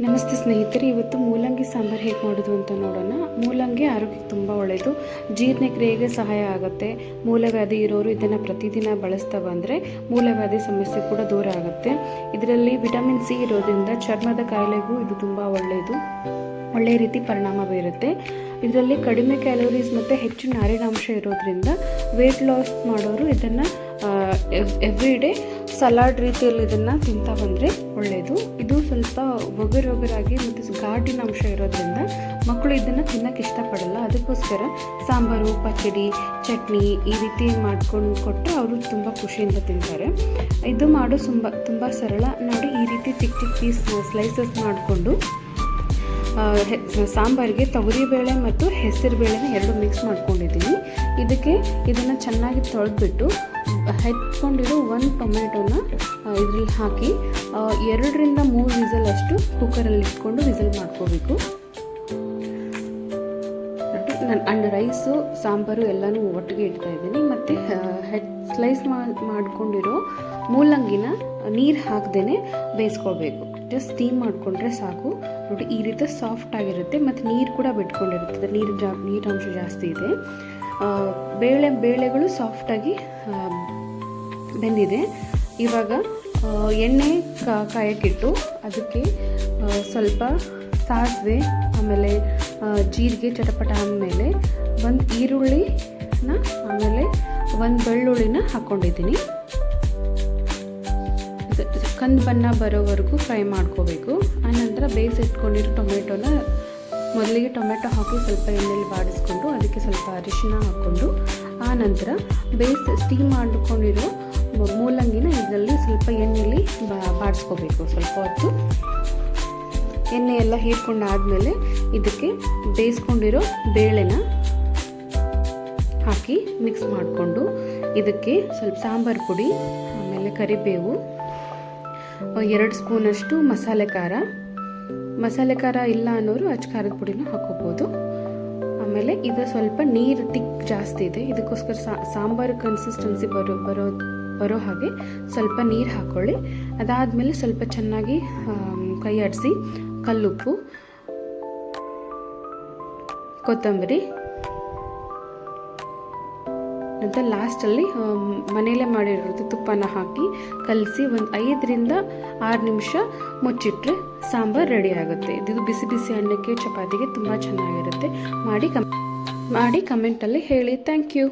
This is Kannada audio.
ನಮಸ್ತೆ ಸ್ನೇಹಿತರೆ, ಇವತ್ತು ಮೂಲಂಗಿ ಸಾಂಬಾರು ಹೇಗೆ ಮಾಡೋದು ಅಂತ ನೋಡೋಣ. ಮೂಲಂಗಿ ಆರೋಗ್ಯಕ್ಕೆ ತುಂಬ ಒಳ್ಳೆಯದು, ಜೀರ್ಣಕ್ರಿಯೆಗೆ ಸಹಾಯ ಆಗುತ್ತೆ. ಮೂಲವ್ಯಾಧಿ ಇರೋರು ಇದನ್ನು ಪ್ರತಿದಿನ ಬಳಸ್ತಾ ಬಂದರೆ ಮೂಲವ್ಯಾಧಿ ಸಮಸ್ಯೆ ಕೂಡ ದೂರ ಆಗುತ್ತೆ. ಇದರಲ್ಲಿ ವಿಟಮಿನ್ ಸಿ ಇರೋದ್ರಿಂದ ಚರ್ಮದ ಕಾಯಿಲೆಗೂ ಇದು ತುಂಬ ಒಳ್ಳೆಯ ರೀತಿ ಪರಿಣಾಮ ಬೀರುತ್ತೆ. ಇದರಲ್ಲಿ ಕಡಿಮೆ ಕ್ಯಾಲೋರೀಸ್ ಮತ್ತು ಹೆಚ್ಚು ನಾರಿನಾಂಶ ಇರೋದ್ರಿಂದ ವೆಯ್ಟ್ ಲಾಸ್ ಮಾಡೋರು ಇದನ್ನು ಎವ್ರಿ ಡೇ ಸಲಾಡ್ ರೀತಿಯಲ್ಲಿ ಇದನ್ನು ತಿಂತಾ ಬಂದರೆ ಒಳ್ಳೆಯದು. ಇದು ಸ್ವಲ್ಪ ಒಗರಾಗಿ ಮತ್ತು ಘಾಟಿನ ಅಂಶ ಇರೋದ್ರಿಂದ ಮಕ್ಕಳು ಇದನ್ನು ತಿನ್ನೋಕ್ಕೆ ಇಷ್ಟಪಡಲ್ಲ. ಅದಕ್ಕೋಸ್ಕರ ಸಾಂಬಾರು, ಪಚಡಿ, ಚಟ್ನಿ ಈ ರೀತಿ ಮಾಡ್ಕೊಂಡು ಕೊಟ್ಟರೆ ಅವರು ತುಂಬ ಖುಷಿಯಿಂದ ತಿಂತಾರೆ. ಇದು ಮಾಡೋ ತುಂಬ ಸರಳ ನೋಡಿ. ಈ ರೀತಿ ಚಿಕ್ಕ ಪೀಸ್ ಸ್ಲೈಸಸ್ ಮಾಡಿಕೊಂಡು ಸಾಂಬಾರಿಗೆ ತೊಗರಿಬೇಳೆ ಮತ್ತು ಹೆಸರುಬೇಳೆನ ಎರಡು ಮಿಕ್ಸ್ ಮಾಡ್ಕೊಂಡಿದ್ದೀನಿ. ಇದನ್ನು ಚೆನ್ನಾಗಿ ತೊಳೆದ್ಬಿಟ್ಟು ಹೆಚ್ಕೊಂಡಿರೋ ಒಂದು ಟೊಮೆಟೊನ ಇದರಲ್ಲಿ ಹಾಕಿ 2ರಿಂದ 3 ವಿಸಲ್ ಅಷ್ಟು ಕುಕ್ಕರಲ್ಲಿ ಇಟ್ಕೊಂಡು ವಿಸಲ್ ಮಾಡ್ಕೋಬೇಕು. ನಾನು ರೈಸು, ಸಾಂಬಾರು ಎಲ್ಲನೂ ಒಟ್ಟಿಗೆ ಇಡ್ತಾ ಇದ್ದೀನಿ. ಮತ್ತು ಸ್ಲೈಸ್ ಮಾಡ್ಕೊಂಡಿರೋ ಮೂಲಂಗಿನ ನೀರು ಹಾಕ್ದೇ ಬೇಯಿಸ್ಕೊಳ್ಬೇಕು. ಜಸ್ಟ್ ಸ್ಟೀಮ್ ಮಾಡಿಕೊಂಡ್ರೆ ಸಾಕು. ನೋಡಿ, ಈ ರೀತಿ ಸಾಫ್ಟ್ ಆಗಿರುತ್ತೆ ಮತ್ತು ನೀರು ಕೂಡ ಬಿಟ್ಕೊಂಡಿರುತ್ತೆ. ನೀರಿನಾಂಶ ಜಾಸ್ತಿ ಇದೆ. ಬೇಳೆಗಳು ಸಾಫ್ಟಾಗಿ ಬೆಂದಿದೆ. ಇವಾಗ ಎಣ್ಣೆ ಕಾಯಕ್ಕಿಟ್ಟು ಅದಕ್ಕೆ ಸ್ವಲ್ಪ ಸಾಸಿವೆ, ಆಮೇಲೆ ಜೀರಿಗೆ ಚಟಪಟ ಆದಮೇಲೆ ಒಂದು ಈರುಳ್ಳಿನ, ಆಮೇಲೆ ಒಂದು ಬೆಳ್ಳುಳ್ಳಿನ ಹಾಕ್ಕೊಂಡಿದ್ದೀನಿ. ಕಂದು ಬಣ್ಣ ಬರೋವರೆಗೂ ಫ್ರೈ ಮಾಡ್ಕೋಬೇಕು. ಆನಂತರ ಬೇಯಿಸಿಟ್ಕೊಂಡಿರೋ ಟೊಮೆಟೊನ ಮೊದಲಿಗೆ ಟೊಮೆಟೊ ಹಾಕಿ ಸ್ವಲ್ಪ ಎಣ್ಣೆಯಲ್ಲಿ ಬಾಡಿಸ್ಕೊಂಡು ಅದಕ್ಕೆ ಸ್ವಲ್ಪ ಅರಿಶಿನ ಹಾಕ್ಕೊಂಡು, ಆನಂತರ ಸ್ಟೀಮ್ ಮಾಡ್ಕೊಂಡಿರೋ ಮೂಲಂಗಿನ ಇದರಲ್ಲಿ ಸ್ವಲ್ಪ ಎಣ್ಣೆಯಲ್ಲಿ ಬಾಡಿಸ್ಕೋಬೇಕು. ಸ್ವಲ್ಪ ಹೊತ್ತು ಎಣ್ಣೆ ಎಲ್ಲ ಹೀರ್ಕೊಂಡಾದಮೇಲೆ ಇದಕ್ಕೆ ಬೇಯಿಸ್ಕೊಂಡಿರೋ ಬೇಳೆನ ಹಾಕಿ ಮಿಕ್ಸ್ ಮಾಡಿಕೊಂಡು ಇದಕ್ಕೆ ಸ್ವಲ್ಪ ಸಾಂಬಾರು ಪುಡಿ, ಆಮೇಲೆ ಕರಿಬೇವು, 2 ಸ್ಪೂನಷ್ಟು ಮಸಾಲೆ ಖಾರ ಇಲ್ಲ ಅನ್ನೋರು ಅಚ್ಚ ಖಾರದ ಪುಡಿನೂ ಹಾಕೋಬೋದು. ಆಮೇಲೆ ಇದು ಸ್ವಲ್ಪ ನೀರು ಜಾಸ್ತಿ ಇದೆ. ಇದಕ್ಕೋಸ್ಕರ ಸಾಂಬಾರು ಕನ್ಸಿಸ್ಟೆನ್ಸಿ ಬರೋ ಹಾಗೆ ಸ್ವಲ್ಪ ನೀರು ಹಾಕ್ಕೊಳ್ಳಿ. ಅದಾದಮೇಲೆ ಸ್ವಲ್ಪ ಚೆನ್ನಾಗಿ ಕೈ ಆಡಿಸಿ ಕಲ್ಲುಪ್ಪು, ಕೊತ್ತಂಬರಿ, ಅಂತ ಲಾಸ್ಟಲ್ಲಿ ಮನೆಯಲ್ಲೇ ಮಾಡಿರೋದು ತುಪ್ಪನ ಹಾಕಿ ಕಲಸಿ ಒಂದು 5ರಿಂದ 6 ನಿಮಿಷ ಮುಚ್ಚಿಟ್ರೆ ಸಾಂಬಾರು ರೆಡಿ ಆಗುತ್ತೆ. ಇದು ಬಿಸಿ ಬಿಸಿ ಅನ್ನಕ್ಕೆ, ಚಪಾತಿಗೆ ತುಂಬ ಚೆನ್ನಾಗಿರುತ್ತೆ. ಮಾಡಿ ಕಮೆಂಟಲ್ಲಿ ಹೇಳಿ. Thank you.